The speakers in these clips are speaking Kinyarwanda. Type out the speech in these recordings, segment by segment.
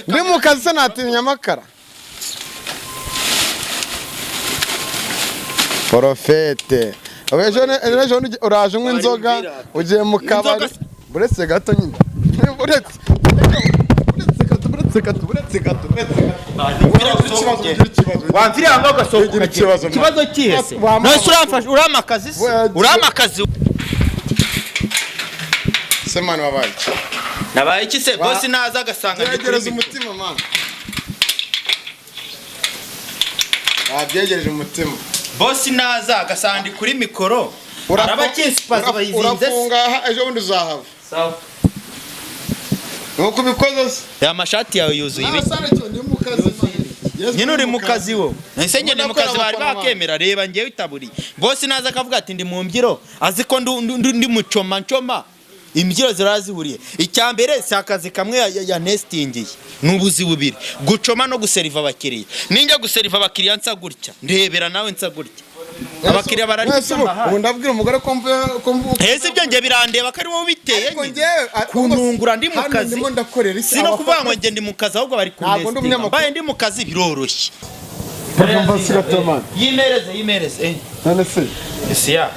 ndi mu kazi se natinya amakara. Prophet ejo uraje unywa inzoga ugiye mu kabari buretse gato nyine buretse wamvira hanga ugasohoka ikibazo kihese nose uramfasha uramakazi semana wabaye nabaye iki se boss naza agasanga byegereje umutima man byegereje umutima boss naza agasanga kuri mikoro arabakisipaza bayizinze urafunga ejo bundi uzahava sawa nuko bikoze ya mashati yawe yuzuye ibi nyine uri mu kazi wo nese ngende mu kazi bari bakemera reba ngiye witaburiye boss naza akavuga ati ndi mu mbyiro azi ko ndi mucoma imbyiro zirazihuriye icyambere si akazi kamwe ya nestingiye nubuzi bubiri gucoma no guseriva abakiriya ninjya guseriva abakiriya nsa gutya ndebera nawe nsa gutya abakiriya bararitsama ubu ndabwira umugore ko hese ibyo ngiye birandeba ko ari wowe biteye kunungura ndi mu kazi sino kuvuga ngo ngende mu kazi ahubwo bari kunestinga mbaye ndi mu kazi biroroshye yimereze none se ese ya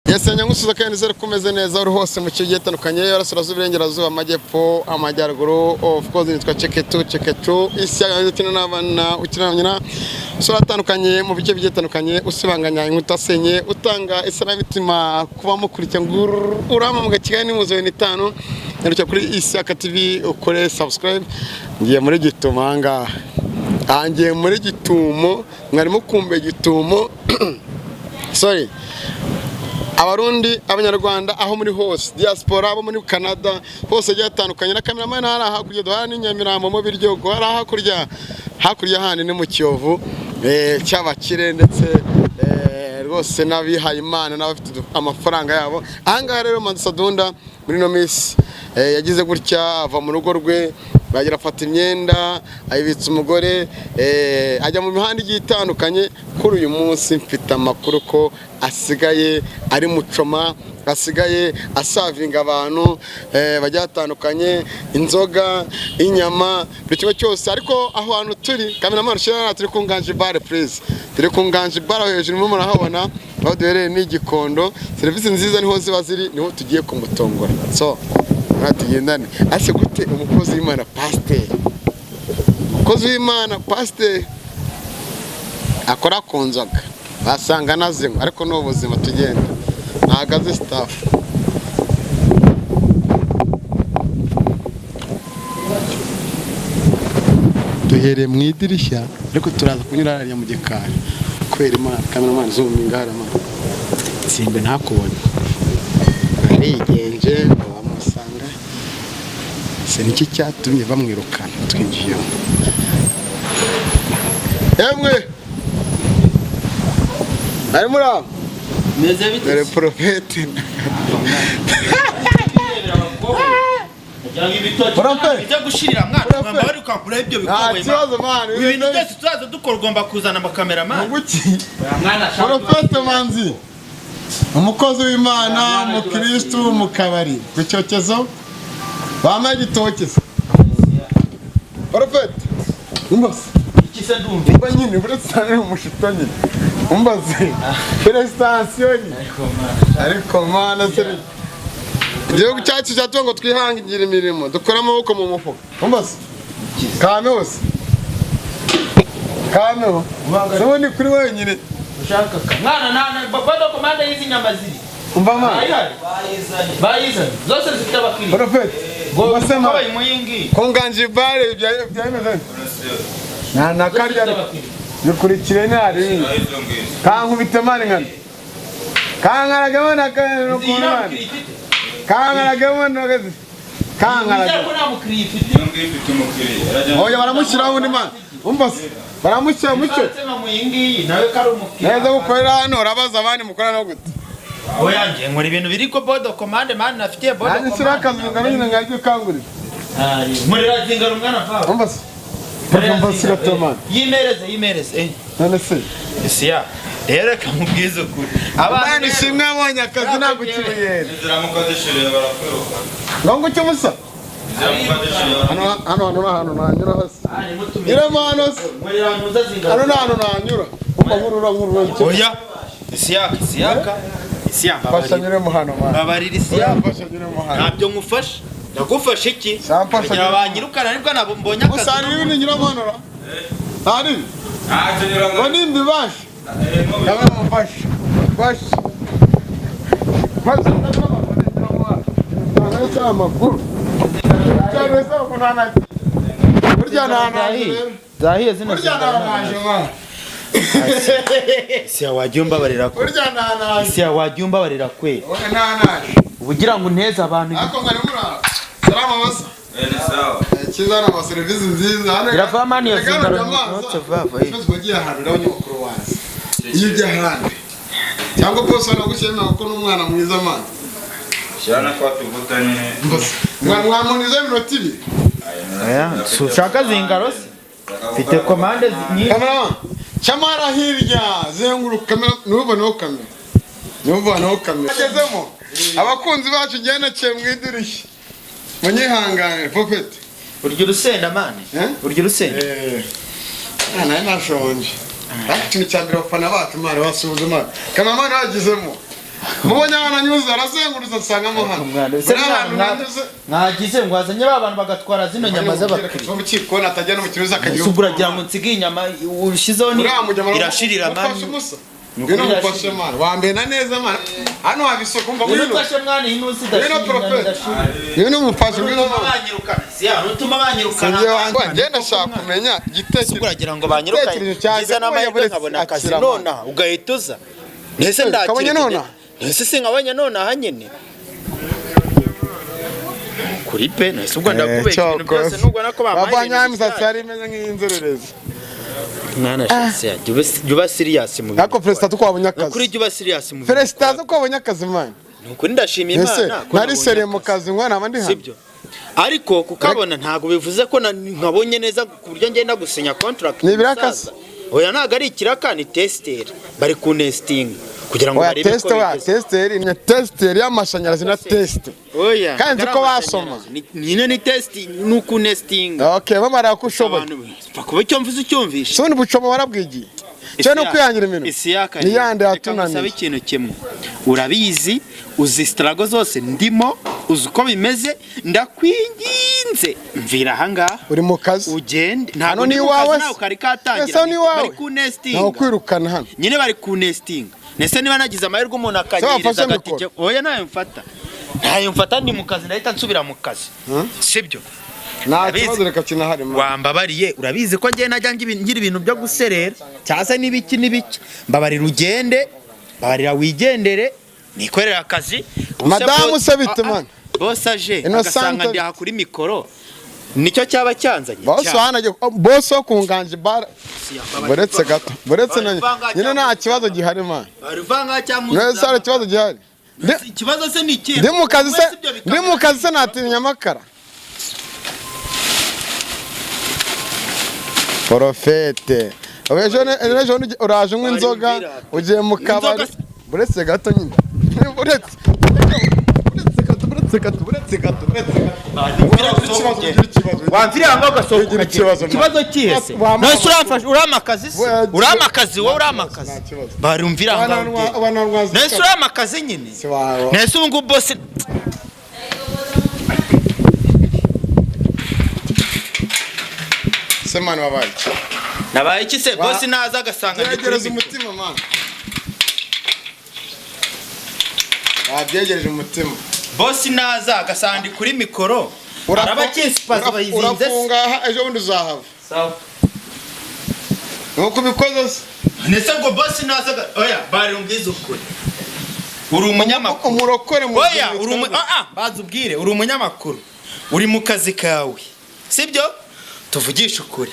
Yesenya ngusuza kandi zere kumeze neza uri hose mu kigiye tanukanye yarasuraza uburengerazuba amajyepfo amajyaruguru of course nitwa cheketu isi y'abantu n'abana ukiramyina sura tanukanye mu bice bigiye tanukanye usibanganya inkuta senye utanga isanabitima kuba mukurikira urama mu gakiga ni muzo 5 yarucya kuri isi ya TV ukore subscribe ngiye muri Gitumo hanga angiye muri Gitumo mwarimo kumbe Gitumo sorry Abarundi Abanyarwanda aho muri hose diaspora abo muri Canada hose cyatandukanye na cameraman haraha kujya duhana n'inyamirambo mu biryogo haraha hakurya hane ni mu Kiyovu cy'abakire ndetse rwose nabihaye Imana n'abafite amafaranga yabo ahanga rero Manzi Sadunda muri no miss yagize gutya ava mu rugo rwe bagira afata imyenda ayibitsa umugore ajya mu mihanda igitandukanye kuri uyu munsi mfite amakuru ko asigaye ari mucoma asigaye asavinga abantu bajyatandukanye inzoga inyama bikimo cyose ariko aho hantu turi cameraman shira turi kunganje bar please turi kunganje bar hejuru mu murahabona aho duhereye n'igikondo service nziza niho ziba ziri niho tugiye kumutongora so tugendane ase gute umukozi w'Imana pasteur akora konzoga basanga nazimwe ariko no buzima tugenda nagaze staff duhere mu idirishya ariko turaza kunyura hariya mu gikari kwera Imana cameraman zoom ngara ma simbe ntakubona arigenje bamusanga se niki cyatumye bamwirukana twinjiye emwe arimo meze bite le Prophet bijya gushirira mwana bari kwakura ibyo bikowe ibintu byose tuzaza dukora ugomba kuzana amakameraman Prophet Manzi umukozi w'Imana mu Kristo mukabari kucyokezo bamaye gitokeza Prophet umbase ikise ndumva nyine buretsane umushitanye umbaze prestation ariko mana seri Igihugu cyacu cyatongo twihangira imirimo dukora amaboko mu mufuka umbaze kame hose ni kuri wenyine ushaka mwana bado komanda hizi nyama zili umva mwana bayizanye zose zitabakiri Prophet basema bayimuyingi konganje bare byameze na karya nikurikire nari kankubite mane nkana kangaragabona kanukuna kangaragabona gazi kangaragabona oya baramushyiraho undi mana umbase baramushyira mucyo neza gukorera hano urabaza abandi mukora no gute oya nge nkora ibintu biri ko bodo commande man nafitiye bodo commande sira kazungana nyine ngajye kangurira muri razingara umwana papa umbase Umbase gatomana yimereze none se ese ya rero kamubwiza ukuri abana ishimwe abonye akazi ntabwo kibuyera ziramukodeshereye barakwiruka ngo icyo musa hano nanyura hasi iremo hano se hano nanyura nkuru oya isiyaka fasha nyuremo hano babarira isiyaka ntabyo nkufasha ndagufasha iki kugira banyirukana nibwo nabo mbonye akazi usanga ibindi nyuramo hano hari ngo nimbi bashe nawe mufashe makuru zahiye zino Sia wajumba barira kwe. Sia wajumba barira kwe. Ubugira ngo unteze abantu. Ako ngari mura. Salama basa. Sawa. Kizana ama service nziza hano. Grava mani yozindaro notse vava. Fes bagiye hano ndawo nyokuru wanze. Iyo ujya hano. Cyangwa poso no gushema kuko n'umwana mwiza man. Shana kwa tuvutanye. Mwamunize minota 2. Aya, sushaka zingaro se. Fite commande nyinshi. Kamera. Chamara hirya zenguruka kamera n'ubona kamera. N'ubona kamera. Agezemo. Abakunzi bacu ngene cye mwidirishya. Munyihangane Prophet. Urya urusenda mane? Urya urusenda? Ana nashonje. Ikintu cyambere bafana bacu mare basuzuma. Kama mane hagizemo. Mubonye abana nyuza arazenguruza asangamo hano. Mwagize ngo azanye abantu bagatwara zino nyama z'abakiri. Mu kiko natajya no mu kiruza akagira. Sugura gira ngo nsige inyama ushizeho ni irashirira mani. Ngeno mufashe mane. Wambena neza mane. Hano habisoko mba muri. Mufashe mwana inusi dashirira. Ngeno mufashe ngeno banyirukana. Siya rutuma banyirukana. Ngenda shaka kumenya gitekerezo. Sugura gira ngo banyirukane. Giza n'amahirwe nkabona akazi nona ugahituza. Nese ndakira nona. Nese singabanya nona hanyene. Kuri pe nese ubwo ndakubeshya ibintu byose nubwo nako bamaye. Abanyamisatsi ari meze nk'inzererezi. Mwana shase juba serious mu. Nako Felicitas ko wabonye akazi. Kuri juba serious mu. Felicitas ko wabonye akazi man. Nukuri ndashimira Imana. Nari seriye mu kazi ngwana abandi hano. Sibyo. Ariko kukabona ntago bivuze ko nkabonye neza ku buryo ngenda gusinya contract. Ni birakasa. Oya ntago ari ikiraka ni tester. Bari ku nesting. Kugira ngo barebe ko tester ni tester y'amashanyarazi na test. Oya. Kandi ko basoma. Nyine ni test nuku nesting. Okay, bamara kushoboye. Kuba icyo mvuze ucyumvisha. So ni bucomo warabwigiye. Cyo no kwiyangira ibintu. Isiyaka. Ni yande yatunaniye. Saba ikintu kimwe. Urabizi uzi strago zose ndimo uzuko bimeze ndakwinginze mvira hanga uri mu kazi ugende ntago ni wawe nawe kari katangira bari ku nesting naho kwirukana hano nyine bari ku nesting nese niba nagize amahirwe umuntu akanyiriza gatike oya nayo mfata ndi mu kazi ndahita nsubira mu kazi sibyo nta kibazo reka kinahari wambabariye urabizi ko ngiye najya ngira ibintu byo guserera cyase n'ibiki mbabarira ugende mbabarira wigendere nikorera akazi madamu se bitumana boss aje agasanga ndi hakuri mikoro nicyo cyaba cyanzanye boss hanaje boss wo kunganje bar buretse nyine nta kibazo gihari man baruvanga cyamuza nese ari kibazo gihari ikibazo se ni iki ndi mu kazi se natinya amakara Prophet ejo uraje nk'inzoga ugiye mu kabari buretse gato nyine buretse wamvira ngo gasohoka ikibazo kihese nose uramakazi uramakazi wowe uramakazi barumvira ngo nose uramakazi nyine nose ubungu boss semana wabaye nabaye iki se boss naza agasanga byegereje umutima man byegereje umutima boss naza agasanga kuri mikoro arabakisipaza bayizinze urafunga ejo bundi uzahava sawa nuko bikoze nese ngo boss naza oya bari ungize ukuri uri umunyamakuru umurokore mu oya uri bazubwire uri umunyamakuru uri mu kazi kawe sibyo tuvugisha ukuri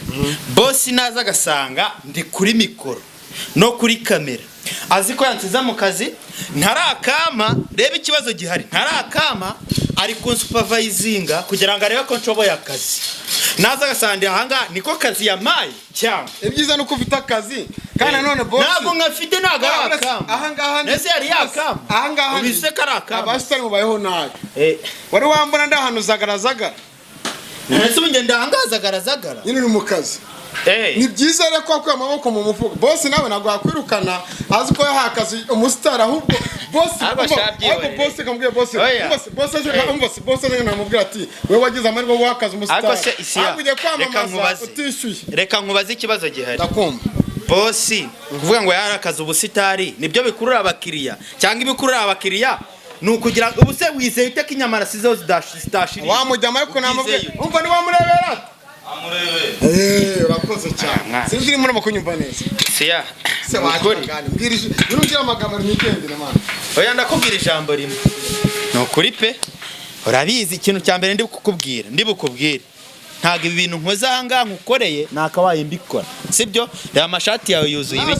boss naza agasanga ndi kuri mikoro no kuri kamera azi ko yansiza mu kazi ntarakama reba ikibazo gihari ntarakama ari kunsupervisinga kugira ngo arebe ko nshoboye akazi naza agasanga ahanga niko kazi yamaye cyangwa ibyiza nuko ufite akazi Kana none boss ntabwo nkafite ntago akamba ahangaha nese yari yakamba ahangaha ubise karakamba abasitari mubayeho nabi wari wambona ndahanu zagarazagara nese unge ndangazagarazagara nyine uri mu kazi ni byiza rero ko akora amaboko mu mufuka boss nawe ntabwo yakwirukana azi ko yahakaze umusitari ahubwo boss kamubwiye boss namubwira ati wewe wagize amahirwe yo guhakaza umusitari ahubwo ugiye kwamamaza utishyuye reka nkubaze ikibazo gihari ndakumva boss kuvuga ngo yarakaza ubusitari nibyo bikurura abakiriya cyangwa ibikurura abakiriya nukugira ubuse wizeye uteka inyama rasizeho zidashirira wamujyama ariko namubwiye umva ni wamurebera urakoze cyane sinzi irimo n'amakunyumva neza siya se wakigani mbwirije urumvira amagambo nigendera mana oya ndakubwira ijambo rimwe no kuri pe urabizi ikintu cya mbere ndi bukubwire ntago ibi bintu nkoza hanga nkukoreye nakabaye mbikora sibyo reba amashati yawe yuzuye ibi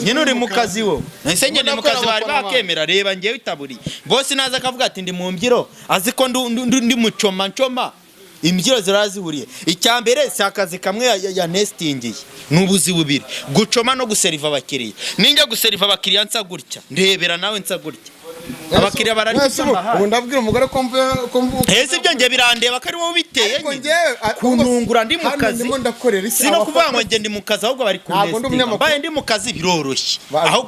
nyine uri mu kazi wo nahise ngende mu kazi bari bakemera reba ngewe itaburiye boss naza akavuga ati ndi mu mbyiro azi ko ndi mucoma imbyiro zirazihuriye icya mbere si akazi kamwe ya nestingiye n'ubuzi bubiri gucoma no guseriva abakiriya ninjya guseriva abakiriya nsa gutya ndebera nawe nsa gutya abakiriya bararitsama ubu ndabwira umugore ko hese ibyo nge birandeba ko ari wowe biteye kunungura ndi mu kazi sino kuvuga ngo nge ndi mu kazi ahubwo bari kunestinga mbaye ndi mu kazi biroroshye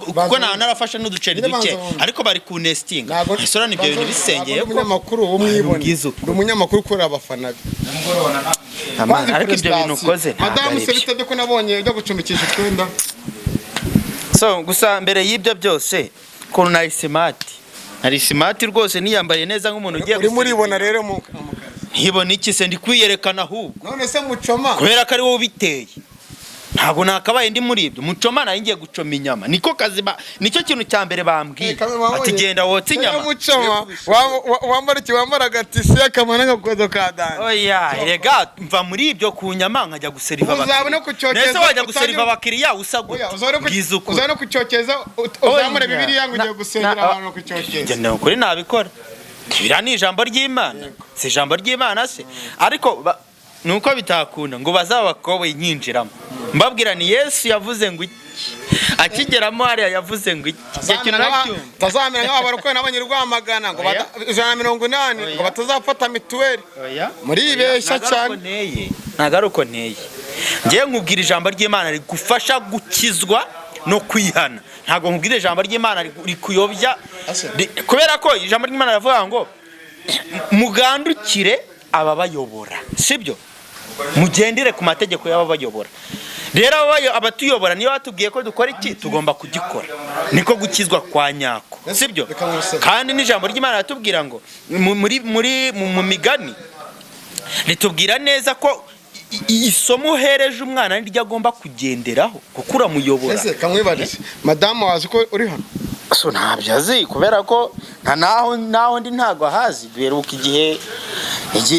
kuko nawe narafasha n'uduceri duke ariko bari kunestinga isora nibyo bintu bisengeye ko umunyamakuru wo mwibone umunyamakuru ukorera abafana ariko ibyo bintu ukoze madamu se bitabye ko nabonye ujya gucumbikisha utwenda so gusa mbere y'ibyo byose ko nari smart rwose niyambaye neza nk'umuntu ugiye uri muribona rero mu hibona iki se ndi kwiyerekana ahubwo none se mucoma kubera ko ari wowe biteye ntabwo nakabaye ndi muri ibyo mucoma nayo ngiye gucoma inyama niko kazi nicyo kintu cya mbere bambwiye ati genda wotsa inyama mucoma wambara iki wambara gatisi akamana gakodo kadana oya rega mva muri ibyo ku nyama nkajya guseriva abakiriya nese wajya guseriva abakiriya usaguye uza no kucyokeza uzamure bibiliya ngo ugiye gusengera abantu kucyokeza ngende kuri nabikora bira ni ijambo ry'Imana si ijambo ry'Imana se ariko nuko bitakunda ngo bazabakowe nyinjiramo mbabwira ni Yesu yavuze ngo akigeramo hariya yavuze ngo tazamera nk'abarokwe n'abanyarwamagana ngo 180 ngo batazafata mituweli muri ibeshya cyane nagaruko nteye ngiye nkubwira ijambo ry'Imana rigufasha gukizwa no kwihana ntago nkubwira ijambo ry'Imana rikuyobya kubera ko ijambo ry'Imana ravuga ngo mugandukire ababayobora sibyo mugendere ku mategeko y'ababayobora rero abatuyobora niyo batubwiye ko dukora iki tugomba kugikora niko gukizwa kwa nyako sibyo kandi n'ijambo ry'Imana ratubwira ngo mu migani ritubwira neza ko isomo uhereje umwana niryo agomba kugenderaho kuko uramuyobora ese kamwibarije madamu wazi ko uri hano so ntabyo azi kubera ko naho ndi ntago ahazi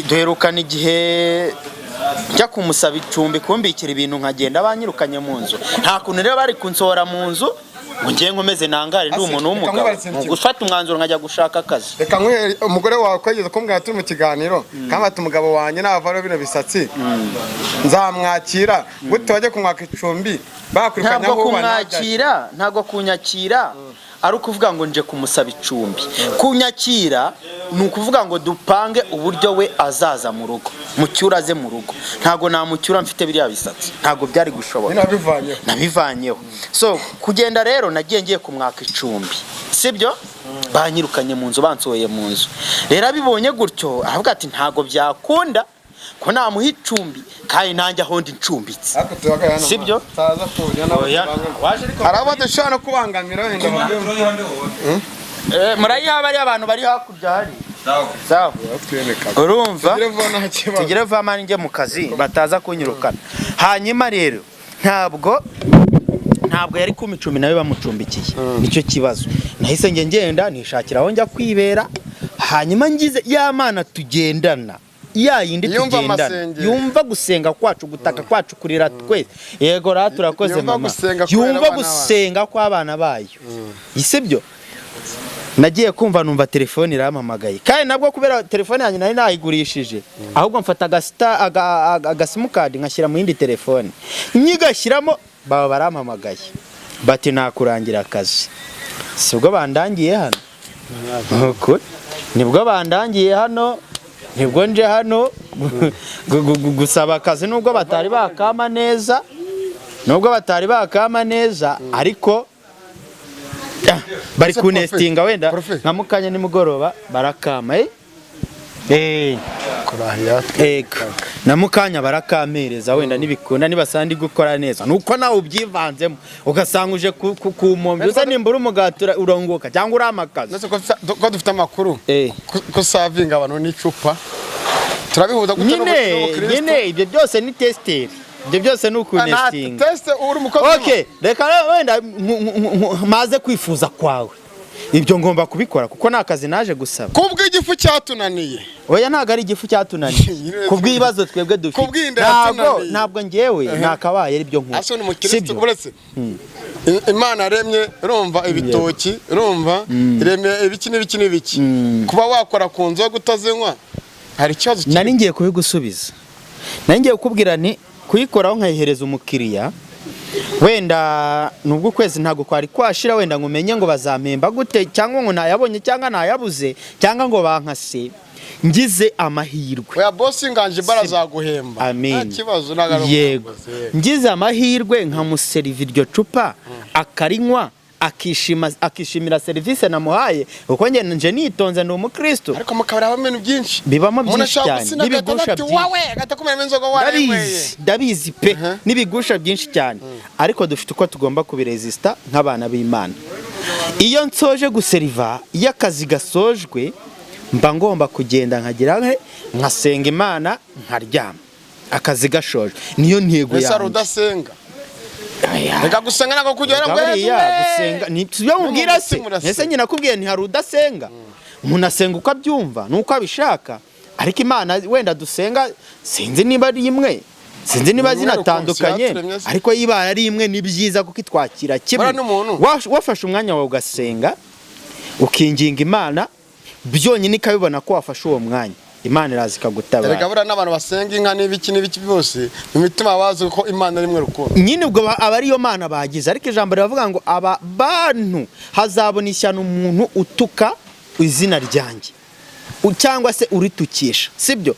duherukana igihe njya kumusaba icumbi kumbikira ibintu nkagenda banyirukanye mu nzu nta kuntu rero bari kunsohora mu nzu ngo ngiye nkomeze nangare ndi umuntu w'umugabo gufata umwanzuro nkajya gushaka akazi reka nkwe umugore wawe kwageze ko mbwa turi mu kiganiro kandi ati umugabo wanjye navaro bino bisatsi nzamwakira gute wajye kumwaka icumbi bakurikanya aho kumwakira ntago kunyakira ari ukuvuga ngo nje kumusaba icumbi kunyakira ni ukuvuga ngo dupange uburyo we azaza mu rugo mucyura aze mu rugo ntago namucyura mfite biriya bisatsi ntago byari gushoboka nabivanyeho so kugenda rero nagiye ngiye kumwaka icumbi sibyo banyirukanye mu nzu bansohoye mu nzu rero abibonye gutyo aravuga ati ntago byakunda ko namuha icumbi kandi nanjye aho ndi ncumbitse sibyo arabadashana no kubangamira wenda murayaba ari abantu bari hakurya hari sawa urumva tugire vama ninjye mu kazi bataza kunyirukana hanyuma rero ntabwo yari kuma icumbi nawe bamucumbikiye nicyo kibazo nahise ngenda nishakira aho njya kwibera hanyuma ngize ya mana tugendana yindi tugendana yumva gusenga kwacu gutaka kwacu kurira twese yego ra turakoze mama yumva gusenga kw'abana bayo isebyo nagiye kumva numva telefone irampamagaye kandi nabwo kubera telefone yanjye nari nayigurishije ahubwo mfata agasimu card nkashyira mu yindi telefone nyigashyiramo baba barampamagaye bati nakurangira akazi. Sibwo bandangiye hano nuko nibwo bandangiye hano, nibwo nje hano gusaba akazi, nubwo batari bakama neza, ariko bari kunestinga wenda nka mukanya nimugoroba barakama na mukanya barakamereza wenda nibikunda nibasandi gukora neza, nuko nawe ubyivanzemo ugasanga uje kumombye uza nimbura umugatura urongoka cyangwa uramakaza. Ko dufite amakuru ko savinga abantu n'icupa turabihuza nyine ibyo byose ni tester, ibyo byose ni ukunestinga. Okay, reka wenda maze kwifuza kwawe ibyo ngomba kubikora kuko nakazi naje gusaba. Kubwo igifu cyatunaniye. Oya ntago ari igifu cyatunaniye. Kubwibazo twebwe dufite. Ntabwo ngewe nakabaye ari byo nkuru. Aso ni mukristo uretse. Imana remye urumva ibitoki, urumva remye ibiki n'ibiki. Kuba wakora ku nzo gutazinywa hari ikibazo cyane. Nari ngiye kubigusubiza. Nari ngiye kukubwira ni kuyikoraho nkayihereza umukiriya. Wenda nubwo kwezi ntago kwari kwashira, wenda ngo umenye ngo bazampemba gute, cyangwa ngo nayabonye cyangwa nayabuze, cyangwa ngo bankase, ngize amahirwe. Oya boss nganje barazaguhemba. Nta kibazo nagaruka. Yego, ngize amahirwe nkamuseriva iryo cupa akarinywa akishimira service namuhaye, uko nje nitonze ndi umukristo. Ariko mukabari abamenu byinshi bibamo byinshi cyane n'ibigusha byinshi. Ndabizi pe n'ibigusha byinshi cyane, ariko dufite uko tugomba kubiresista nk'abana b'Imana. Iyo nsoje guseriva, iyo akazi gasojwe, mba ngomba kugenda nkagira nkasenga Imana nkaryama akazi gashoje. Niyo ntego yanjye. Ese rudasenga reka gusenga nako kugera ngo gusenga ni byo mubwira se. Ese nyina kubwiye nti hari udasenga, umuntu asenga uko abyumva nuko abishaka, ariko Imana wenda dusenga sinzi niba ari imwe, sinzi niba zinatandukanye, ariko yibara ari imwe ni byiza kuko itwakira kimwe. Wafashe umwanya wawe ugasenga ukinginga Imana, byonyine ikabibona ko wafashe uwo mwanya, Imana irazi kagutabara. Reka bura n'abantu basenga inka n'ibiki byose imitima bazi ko Imana rimwe rukundo. Nyine ubwo aba ariyo Mana bagize, ariko ijambo rivuga ngo aba bantu hazabona ishyano umuntu utuka izina ryanjye cyangwa se uritukisha, sibyo?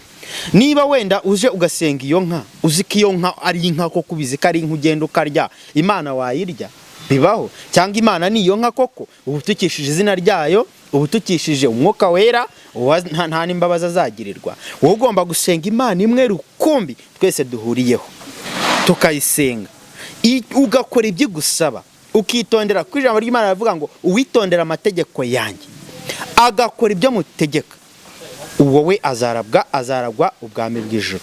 Niba wenda uje ugasenga iyo nka, uzi ko iyo nka ari inka koko, ubizi ko ari inka ugenda ukarya, Imana wayirya? Bibaho? Cyangwa Imana ni iyo nka koko ubutukishije izina ryayo, ubutukishije umwuka wera, nta n'imbabazi azagirirwa. Wowe ugomba gusenga Imana imwe rukumbi twese duhuriyeho tukayisenga, ugakora ibyo gusaba, ukitondera ku ijambo ry'Imana rivuga ngo uwitondera amategeko yanjye agakora ibyo mutegeka, wowe azaragwa ubwami bw'ijuru.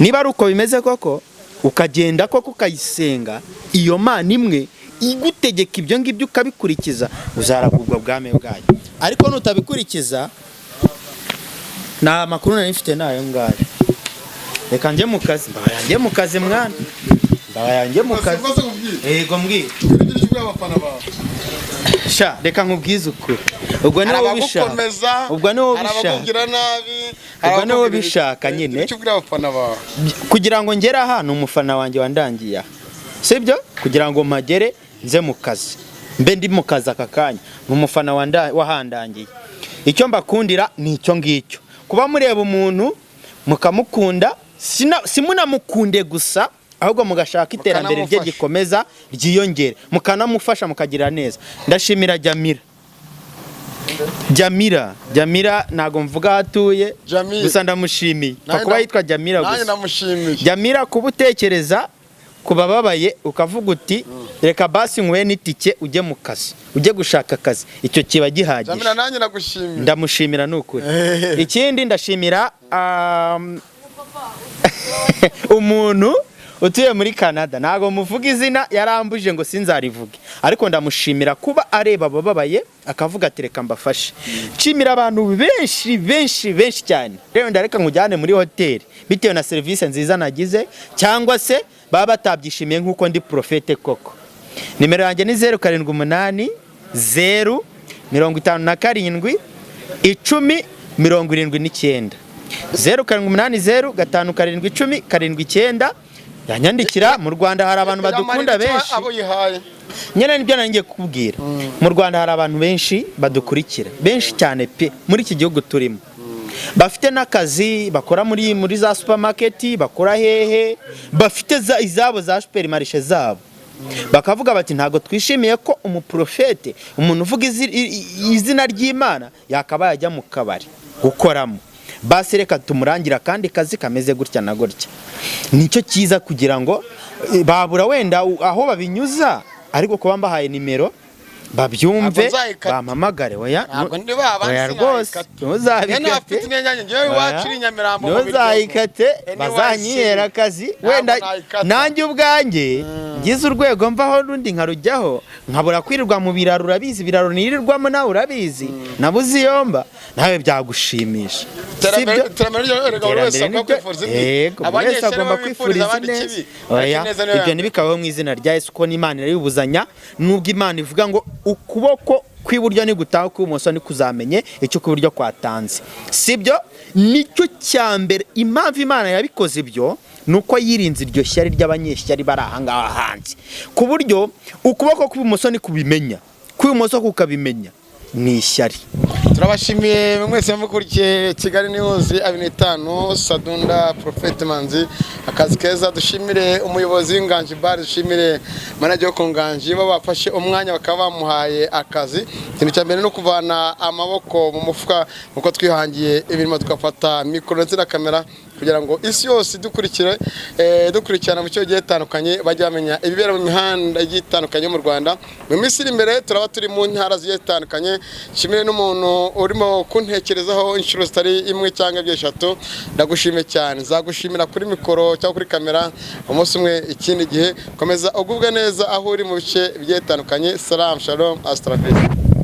Niba ari uko bimeze koko, ukagenda koko ukayisenga iyo Mana imwe igutegeka ibyo ngibyo ukabikurikiza, uzaragurwa ubwami bwayo. Ariko nutabikurikiza, nta makuru nari mfite nayo ngayo. Reka njye mu kazi, mbayanjye mu kazi mwana, mbayanjye mu kazi. Yego mbwira. Sha reka nkubwize ukuri. Ubwo ni wowe bishaka. Ubwo ni wowe bishaka. Ubwo ni wowe bishaka nyine. Kugira ngo ngere hano umufana wanjye wandangiye. Sibyo? Kugira ngo mpagere nze mu kazi. Mbe ndi mu kazi aka kanya, umufana wahandangiye. Icyo mbakundira ni icyo ngicyo. Kuba mureba umuntu mukamukunda, simunamukunde gusa, ahubwo mugashaka iterambere rye gikomeza ryiyongere, mukanamufasha mukagira neza. Ndashimira Jamira nago mvuga hatuye, gusa ndamushimiye. Kuba yitwa Jamira gusa. Nanjye namushimiye. Jamira kubutekereza kubababaye ukavuga uti reka basi nkwe n'itike ujye mu kazi, ujye gushaka akazi, icyo kiba gihagije. Jamira nanjye nagushimira. Ndamushimira nukuri. Ikindi ndashimira umuntu utuye muri Canada, nago muvuga izina, yarambuje ngo sinzarivuge, ariko ndamushimira kuba areba abababaye akavuga ati reka mbafashe. Nshimira abantu benshi cyane. Rero ndareka nkujyane muri hoteli bitewe na service nziza nagize, cyangwa se baba batabyishimiye nkuko ndi profete koko. Nimero yanjye ni 078 0 57 10 79 078 0 57 10 79. yanyandikira mu Rwanda hari abantu badukunda benshi abo yihaye nyene nibyo nangiye kubwira mu Rwanda hari abantu benshi badukurikira benshi cyane pe muri iki gihugu turimo bafite n'akazi bakora muri za supermarket bakora hehe bafite izabo za supermarché zabo bakavuga bati ntago twishimiye ko umuprofete umuntu uvuga izina ry'Imana yakaba yajya mu kabari gukoramo basi reka tumurangira kandi kazi kameze gutya na gutya nicyo cyiza kugira ngo babura wenda aho babinyuza ariko kuba mbahaye nimero babyumve bampamagare oya rwose ntuzabikate ntuzayikate bazanyihera akazi wenda nanjye ubwanjye ngize urwego mvaho rundi nkarujyaho nkabura kwirirwa mu biraro urabizi ibiraro nirirwamo nawe urabizi nabuze iyomba nawe byagushimisha wese agomba kwifuriza neza ibyo ntibikabaho mu izina rya Yesu ko n'Imana irabibuzanya nubwo Imana ivuga ngo ukuboko kw'iburyo ni gutaha kw'ibumoso ni kuzamenye icyo kw'iburyo kwatanze sibyo nicyo cyambere impamvu Imana yabikoze ibyo nuko yirinze iryo shyari ry'abanyeshyari bari ahangaha hanze ku buryo ukuboko kw'ibumoso ni kubimenya kw'ibumoso kukabimenya ni ishyari turabashimiye mwese mukurikiye Kigali News 25 Sadunda Prophet Manzi akazi keza dushimire umuyobozi w'inganji bar dushimire manager wo nganji bafashe umwanya bakaba bamuhaye akazi ikintu cya mbere no kuvana amaboko mu mufuka uko twihangiye ibirimo tukafata mikoro ndetse na kamera kugira ngo isi yose dukurikirana mu cyo gihe tandukanye bajya bamenya ibibera mu mihanda igitandukanye mu Rwanda mu minsi iri imbere turaba turi mu ntara zigiye zitandukanye shimire n'umuntu urimo kuntekerezaho inshuro zitari imwe cyangwa eshatu ndagushimiye cyane zagushimira kuri mikoro cyangwa kuri kamera umunsi umwe ikindi gihe komeza ugubwe neza aho uri mu bice bigiye bitandukanye salam shalom astrafis